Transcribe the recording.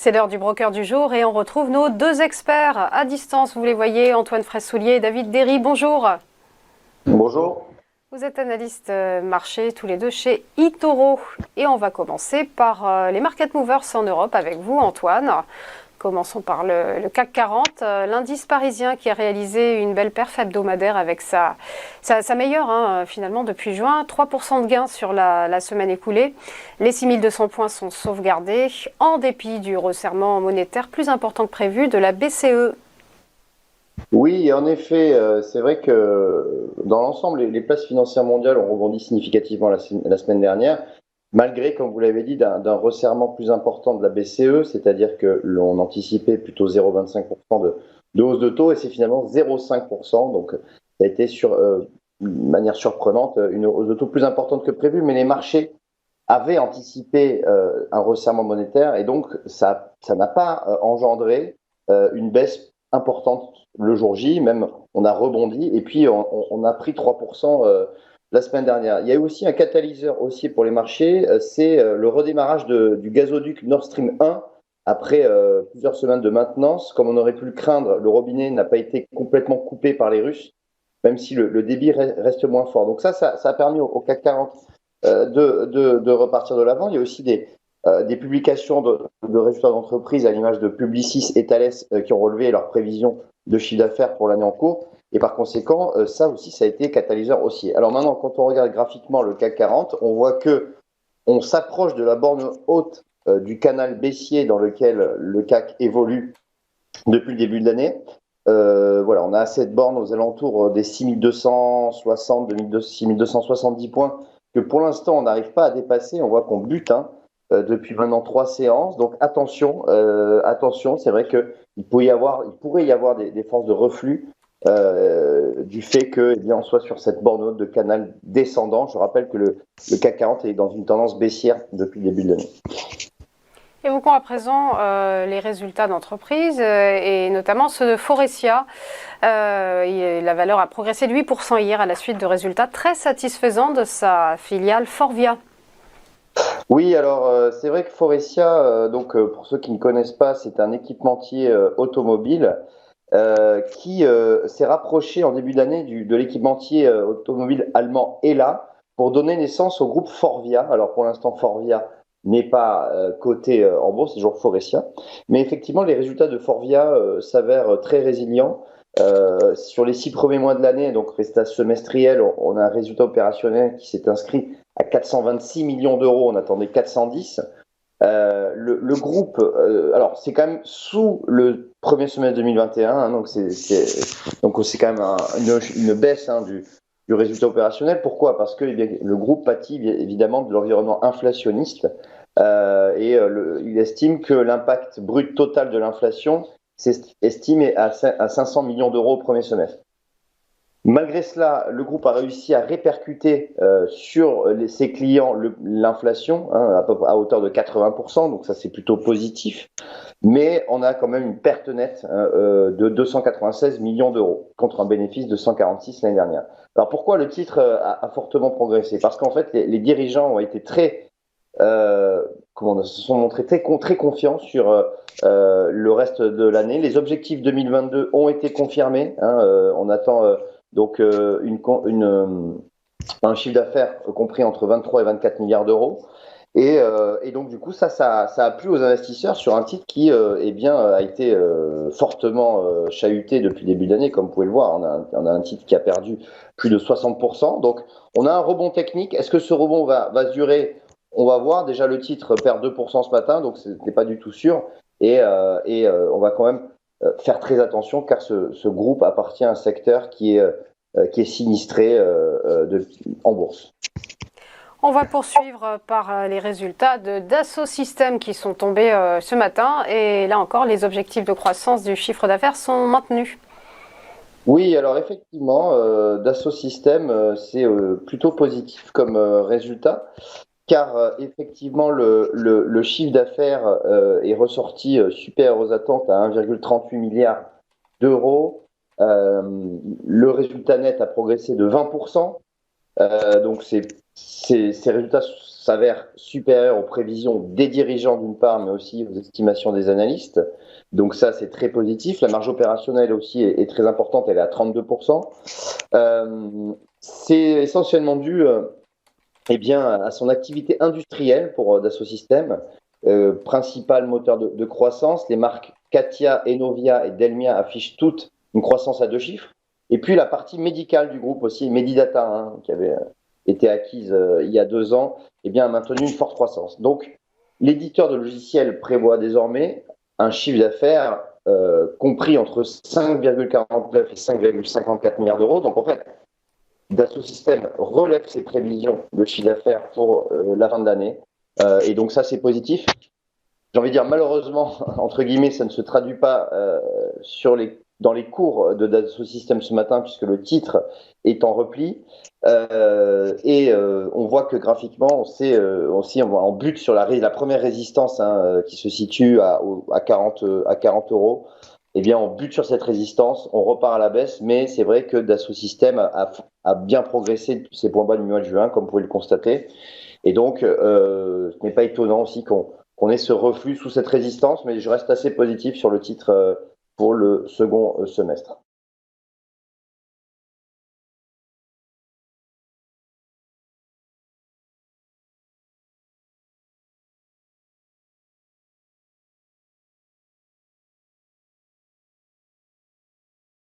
C'est l'heure du broker du jour et on retrouve nos deux experts à distance. Vous les voyez, Antoine Fraisse-Soulier et David Derry. Bonjour. Bonjour. Vous êtes analystes marché tous les deux chez eToro. Et on va commencer par les market movers en Europe avec vous, Antoine. Commençons par le CAC 40, l'indice parisien qui a réalisé une belle perf hebdomadaire avec sa meilleure finalement depuis juin, 3% de gain sur la semaine écoulée. Les 6200 points sont sauvegardés en dépit du resserrement monétaire plus important que prévu de la BCE. Oui, en effet, c'est vrai que dans l'ensemble, les places financières mondiales ont rebondi significativement la semaine dernière, malgré, comme vous l'avez dit, d'un resserrement plus important de la BCE, c'est-à-dire que l'on anticipait plutôt 0,25% de hausse de taux et c'est finalement 0,5%. Donc, ça a été de manière surprenante une hausse de taux plus importante que prévu, mais les marchés avaient anticipé un resserrement monétaire et donc ça n'a pas engendré une baisse importante le jour J, même on a rebondi et puis on a pris 3% la semaine dernière. Il y a eu aussi un catalyseur aussi pour les marchés, c'est le redémarrage du gazoduc Nord Stream 1 après plusieurs semaines de maintenance. Comme on aurait pu le craindre, le robinet n'a pas été complètement coupé par les Russes, même si le débit reste moins fort. Donc ça a permis au CAC 40 de repartir de l'avant. Il y a aussi des publications de résultats d'entreprise à l'image de Publicis et Thales qui ont relevé leurs prévisions de chiffre d'affaires pour l'année en cours. Et par conséquent, ça aussi, ça a été catalyseur haussier. Alors maintenant, quand on regarde graphiquement le CAC 40, on voit que on s'approche de la borne haute du canal baissier dans lequel le CAC évolue depuis le début de l'année. Voilà, on a cette borne aux alentours des 6260, 6270 points que pour l'instant on n'arrive pas à dépasser. On voit qu'on bute depuis maintenant 3 séances. Donc attention, c'est vrai qu'il pourrait y avoir des forces de reflux du fait que, on soit sur cette borne haute de canal descendant. Je rappelle que le CAC 40 est dans une tendance baissière depuis le début de l'année. Évoquons à présent les résultats d'entreprise et notamment ceux de Faurecia. La valeur a progressé de 8% hier à la suite de résultats très satisfaisants de sa filiale Forvia. Oui, alors c'est vrai que Faurecia, pour ceux qui ne connaissent pas, c'est un équipementier automobile qui s'est rapproché en début d'année de l'équipementier automobile allemand HELLA pour donner naissance au groupe Forvia. Alors pour l'instant, Forvia n'est pas coté en bourse, c'est toujours Faurecia. Mais effectivement, les résultats de Forvia s'avèrent très résilients. Sur les 6 premiers mois de l'année, donc résultat semestriel, on a un résultat opérationnel qui s'est inscrit à 426 millions d'euros, on attendait 410. Le groupe, alors c'est quand même sous le premier semestre 2021, donc c'est quand même une baisse du résultat opérationnel. Pourquoi? Parce que le groupe pâtit évidemment de l'environnement inflationniste il estime que l'impact brut total de l'inflation estimé à 500 millions d'euros au premier semestre. Malgré cela, le groupe a réussi à répercuter sur ses clients l'inflation à hauteur de 80%, donc ça c'est plutôt positif. Mais on a quand même une perte nette de 296 millions d'euros contre un bénéfice de 146 l'année dernière. Alors pourquoi le titre a fortement progressé? Parce qu'en fait les dirigeants ont été se sont montrés très confiants sur le reste de l'année. Les objectifs 2022 ont été confirmés. On attend un chiffre d'affaires compris entre 23 et 24 milliards d'euros. Et donc du coup, ça a plu aux investisseurs sur un titre qui a été fortement chahuté depuis le début de l'année, comme vous pouvez le voir. On a un titre qui a perdu plus de 60%. Donc on a un rebond technique. Est-ce que ce rebond va durer? On va voir. Déjà le titre perd 2% ce matin, donc ce n'est pas du tout sûr. Et on va quand même faire très attention car ce groupe appartient à un secteur qui est sinistré en bourse. On va poursuivre par les résultats de Dassault Systèmes qui sont tombés ce matin. Et là encore, les objectifs de croissance du chiffre d'affaires sont maintenus. Oui, alors effectivement, Dassault Systèmes, c'est plutôt positif comme résultat, car effectivement, le chiffre d'affaires est ressorti supérieur aux attentes à 1,38 milliard d'euros. Le résultat net a progressé de 20%. Donc ces résultats s'avère supérieur aux prévisions des dirigeants d'une part, mais aussi aux estimations des analystes. Donc ça, c'est très positif. La marge opérationnelle aussi est très importante, elle est à 32%. C'est essentiellement dû eh bien, à son activité industrielle pour Dassault Systèmes, principal moteur de croissance. Les marques Katia, Enovia et Delmia affichent toutes une croissance à 2 chiffres. Et puis la partie médicale du groupe aussi, Medidata, hein, qui avait été acquise il y a 2 ans, eh bien, a maintenu une forte croissance. Donc, l'éditeur de logiciels prévoit désormais un chiffre d'affaires compris entre 5,49 et 5,54 milliards d'euros. Donc, en fait, Dassault Systèmes relève ses prévisions de chiffre d'affaires pour la fin de l'année. Et donc, ça, c'est positif. J'ai envie de dire, malheureusement, entre guillemets, ça ne se traduit pas dans les cours de Dassault Systèmes ce matin, puisque le titre est en repli. On voit que graphiquement, on bute sur la première résistance, hein, qui se situe à 40 euros. Eh bien, on bute sur cette résistance, on repart à la baisse, mais c'est vrai que Dassault Systèmes a bien progressé depuis ses points bas du mois de juin, comme vous pouvez le constater. Et donc, ce n'est pas étonnant aussi qu'on ait ce reflux sous cette résistance, mais je reste assez positif sur le titre pour le second semestre.